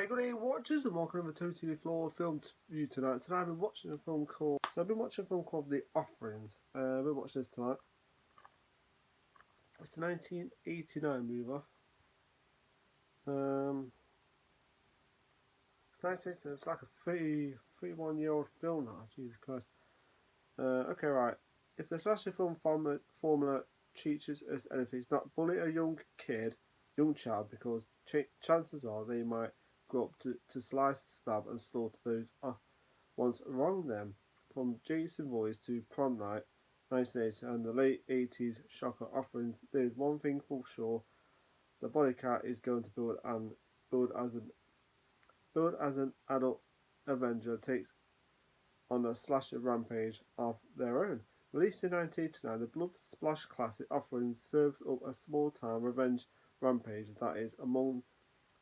Alright, good evening watchers and welcome to the Totally Flawed film review tonight. Today I've been watching a film called The Offerings. I've been watching this tonight. It's a 1989 movie. It's like a 31-year-old film now, Jesus Christ. Okay, right. If the slasher film formula teaches us anything, it's not bully a young child, because chances are they might grow up to slice, stab and slaughter those once wronged them. From Jason Boys to Prom Night 1980 and the late 80s shocker Offerings, there's one thing for sure: the body cat is going to build as an adult Avenger takes on a slasher rampage of their own. Released in 1989, the blood splash classic Offerings serves up a small town revenge rampage that is among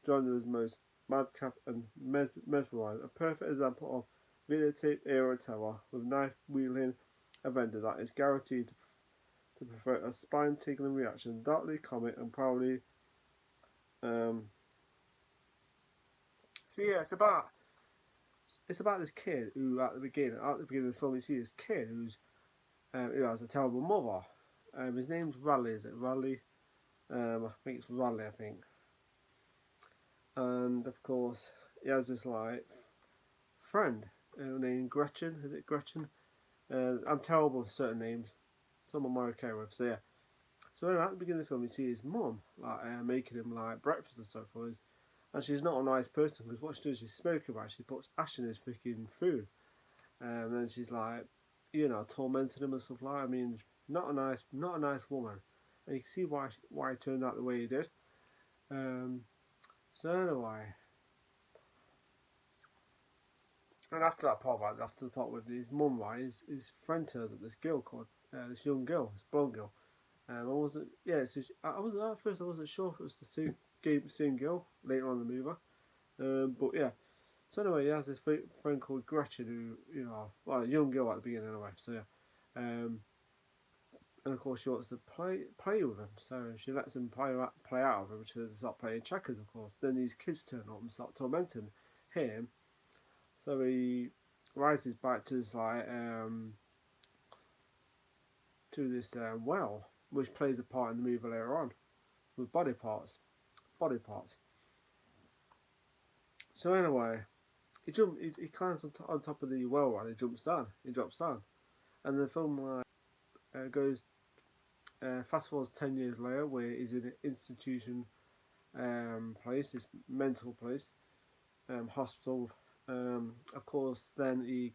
genre's most madcap and mesmerizing. A perfect example of videotape era terror with knife wielding Avenger that is guaranteed to provoke a spine tingling reaction. Darkly comic and proudly. So yeah, it's about this kid who at the beginning of the film you see this kid who has a terrible mother. His name's Raleigh. Is it Raleigh? I think it's Raleigh. I think. And of course, he has this like friend named Gretchen. Is it Gretchen? I'm terrible with certain names. Some I'm okay with. So yeah. So anyway, at the beginning of the film, you see his mum like making him like breakfast and stuff for us. And she's not a nice person, because what she does, she's smoking right. She puts ash in his freaking food, and then she's like, tormenting him and stuff like that. I mean, not a nice woman, and you can see why he turned out the way he did. So anyway, and after that part, right, after the part with his mum, right, his friend turns up, this girl called this young girl, this blonde girl. I wasn't, yeah. So I wasn't at first. I wasn't sure if it was the same girl later on in the movie. But yeah. So anyway, he has this friend called Gretchen, who a young girl at the beginning anyway. So yeah. And of course she wants to play with him, so she lets him play out of him, which is start playing checkers. Of course, then these kids turn up and start tormenting him. So he rises back to this well, which plays a part in the movie later on with body parts. So anyway, he climbs on top of the well, and he drops down, and the film goes fast forwards 10 years later, where he's in an institution place, this mental place, hospital. Of course, then he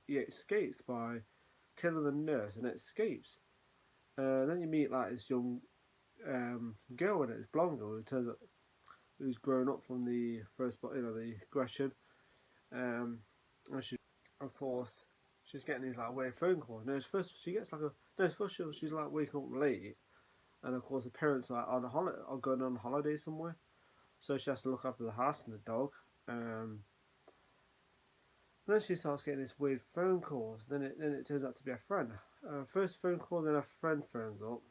escapes by killing the nurse and escapes. Then you meet like this young girl in it, this blonde girl who turns up, who's grown up from the first, the Gretchen. And of course, she's getting these like weird phone calls. She's like waking up late, and of course the parents are going on holiday somewhere, so she has to look after the house and the dog. Then she starts getting this weird phone calls. Then it turns out to be a friend. First phone call, then a friend phones up,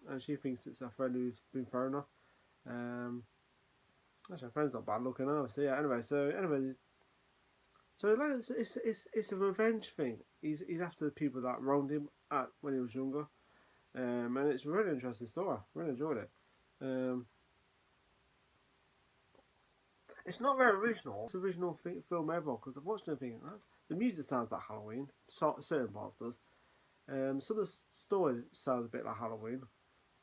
and she thinks it's her friend who's been phoned her. Actually, her friend's not bad looking either. So yeah. Anyway, so like it's a revenge thing. He's after the people that wronged him when he was younger, and it's a really interesting story. Really enjoyed it. It's not very original. It's an original film ever, because I've watched anything. The music sounds like Halloween. Certain parts does. Some of the story sounds a bit like Halloween,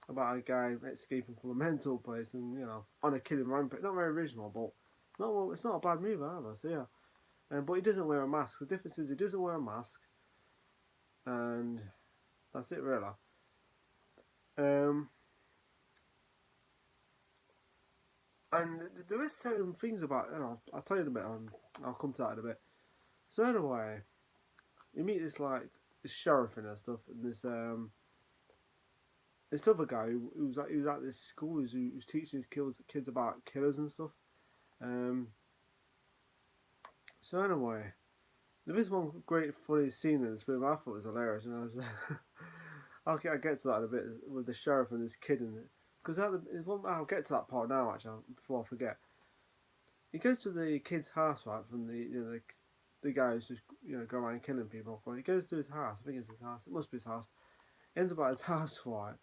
about a guy escaping from a mental place and on a killing rampage. Not very original, but it's not a bad movie either. So yeah, but he doesn't wear a mask. The difference is he doesn't wear a mask, and that's it really. And there is certain things about I'll tell you in a bit. I'll come to that in a bit. So anyway, you meet this sheriff and stuff, and this other guy who's at this school who's teaching his kids about killers and stuff. So anyway, there is one great funny scene in this movie I thought was hilarious, and I'll get to that in a bit with the sheriff and this kid in it, because I'll get to that part now actually before I forget. he goes to the kid's house, right, from the guy who's just go around killing people. He goes to his house. I think it's his house. It must be his house. Ends up at his house, right,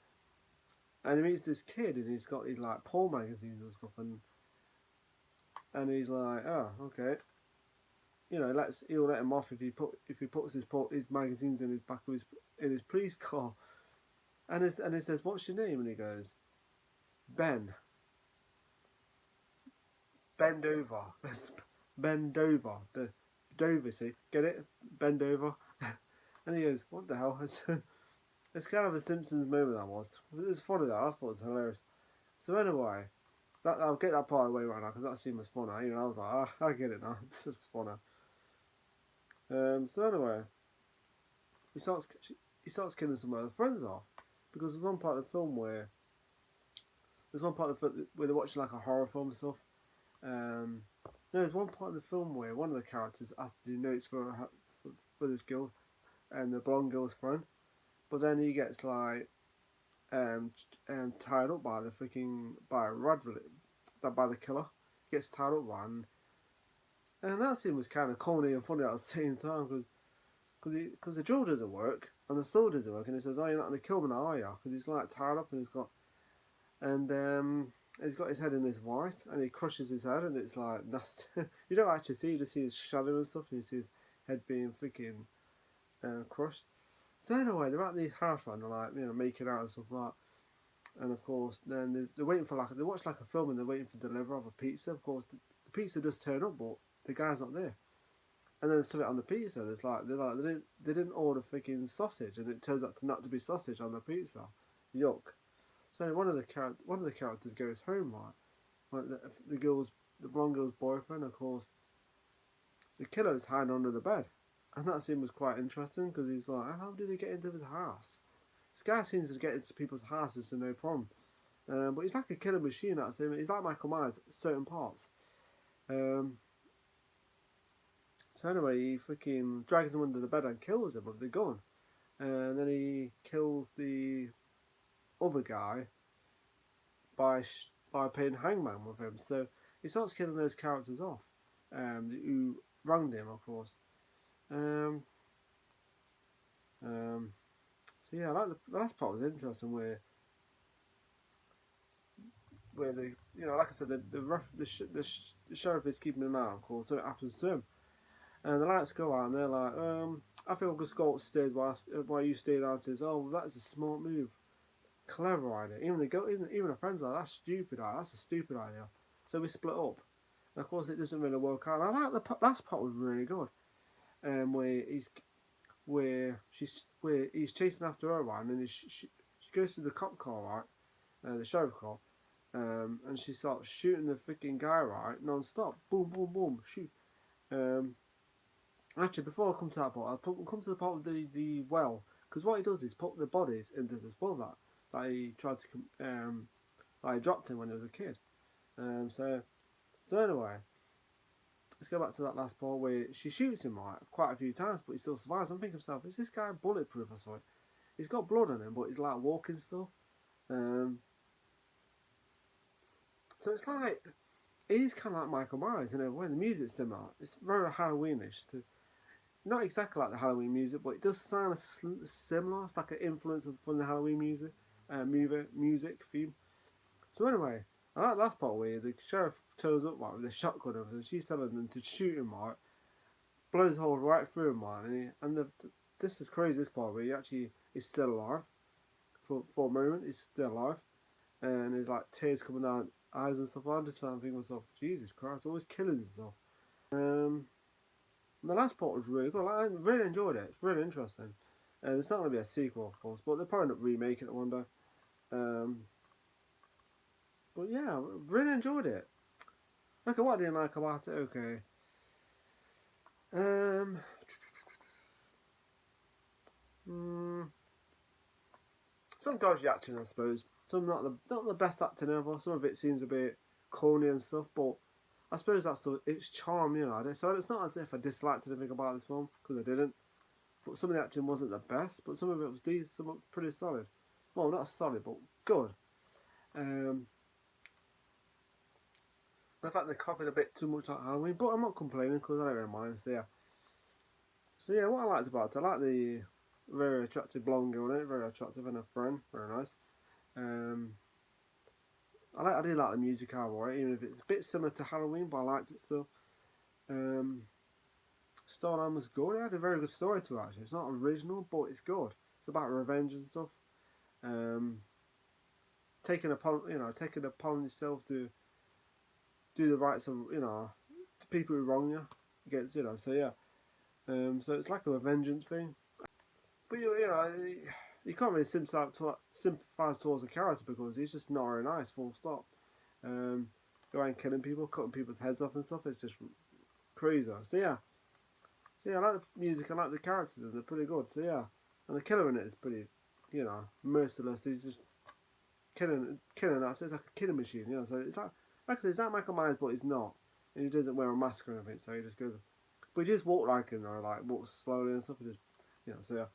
and he meets this kid, and he's got these like porn magazines and stuff, and he's like, oh, okay, he'll let him off if he puts his magazines in his back of his police car, and he says, what's your name? And he goes, Ben. Bend over. Bend over. The Dover, see? Get it? Bend over. And he goes, what the hell? It's kind of a Simpsons moment, that was. It was funny, though. I thought it was hilarious. So anyway, I'll get that part of the way right now, because that scene was funny. I was like, I get it now. It's just funny. So anyway, he starts killing some of her friends off, because there's one part of the film where they're watching like a horror film and stuff. No, there's one part of the film where one of the characters has to do notes for this girl and the blonde girl's friend, but then he gets like tied up by the killer. He gets tied up by, and that scene was kind of comedy and funny at the same time, because the drill doesn't work and the sword doesn't work, and he says, "Oh, you're not gonna kill me now, are you?" Because he's like tied up and he's got his head in his white, and he crushes his head, and it's like nasty. You don't actually see, you just see his shadow and stuff, and you see his head being freaking crushed. So anyway, they're at the house, right, and they're like, making out and stuff like that. And of course, then they're waiting for they watch like a film, and they're waiting for delivery of a pizza. Of course, the pizza does turn up, but the guy's not there. And then there's something on the pizza. They didn't order freaking sausage, and it turns out not to be sausage on the pizza. Yuck. So one of the characters goes home, right? Like the blonde girl's boyfriend, of course. The killer is hiding under the bed, and that scene was quite interesting, because he's like, how did he get into his house? This guy seems to get into people's houses with no problem, but he's like a killer machine. That's him. He's like Michael Myers at certain parts. So anyway, he freaking drags him under the bed and kills him with the gun, and then he kills the other guy by playing hangman with him. So he starts killing those characters off, who wronged him, of course. So yeah, like the last part was interesting, where the like I said, the sheriff is keeping him out, of course, so it happens to him, and the lights go out, and they're like, I think I'll just go upstairs while you stay downstairs. Oh, well, that's a smart move. Clever idea. Even the friends are like, that's stupid idea. That's a stupid idea. So we split up. And of course, it doesn't really work out. I like the last part was really good. Where he's chasing after her, right, and then she goes to the cop car, right, the sheriff car, and she starts shooting the freaking guy, right, non-stop. Boom, boom, boom, shoot. Actually, before I come to that part, I'll come to the part of the well, because what he does is put the bodies into this well that he tried to that he dropped him when he was a kid. So anyway, let's go back to that last part where she shoots him, right, quite a few times, but he still survives. I'm thinking to myself, is this guy bulletproof or something? He's got blood on him, but he's like walking still. So it's like, he's kind of like Michael Myers in a way. The music's similar. It's very Halloweenish to. Not exactly like the Halloween music, but it does sound similar. It's like an influence from the Halloween music theme. So anyway, I like the last part where the sheriff turns up, right, with a shotgun, and she's telling them to shoot him, right, blows a hole right through him, right, and this is crazy, this part where he actually is still alive. For a moment, he's still alive, and there's like tears coming down eyes and stuff. I'm just trying to think to myself, Jesus Christ, always killing himself. The last part was really good. I really enjoyed it. It's really interesting. There's not going to be a sequel, of course, but they'll probably end up remaking it one day. But yeah, really enjoyed it. Okay, what I didn't like about it? Okay. Some dodgy acting, I suppose. Some not the best acting ever. Some of it seems a bit corny and stuff, but I suppose that's its charm, So it's not as if I disliked anything about this film, because I didn't. But some of the acting wasn't the best, but some of it was decent, some of it pretty solid. Well, not solid, but good. In fact, they copied a bit too much like Halloween, but I'm not complaining because I don't really mind. So yeah, what I liked about it, I like the very attractive blonde girl in it, very attractive, and her friend, very nice. I do like the music album, right? Even if it's a bit similar to Halloween, but I liked it still. Storyline was good. It had a very good story to it, actually. It's not original, but it's good. It's about revenge and stuff. Taking upon yourself to do the rights of to people who wrong you against So yeah. So it's like a vengeance thing. But you can't really sympathise towards the character because he's just not very nice. Full stop. Go around killing people, cutting people's heads off and stuff. It's just crazy. So yeah. I like the music. I like the characters. They're pretty good. So yeah, and the killer in it is pretty, merciless. He's just killing. That. So it's like a killing machine. So it's like I said, it's like Michael Myers, but he's not. And he doesn't wear a mask or anything. So he just goes. But he just walks like him, like walks slowly and stuff. He just, So yeah.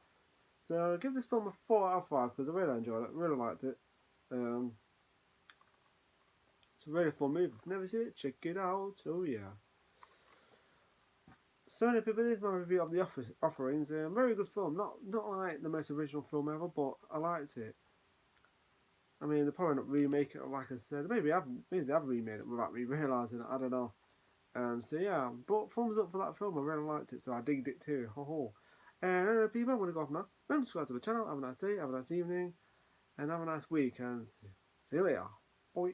So I'll give this film a 4 out of 5 because I really enjoyed it. Really liked it. It's a really fun movie. If you've never seen it, check it out. Oh yeah. So anyway, people, this is my review of The Offerings. Very good film. Not like the most original film ever, but I liked it. I mean, they're probably not remake it, like I said. Maybe they have remade it without me realising it. I don't know. So yeah, but thumbs up for that film. I really liked it, so I digged it too. Ho ho. And anyway, people, I'm going to go off now. Remember to subscribe to the channel. Have a nice day, have a nice evening, and have a nice week. And see you later. Bye.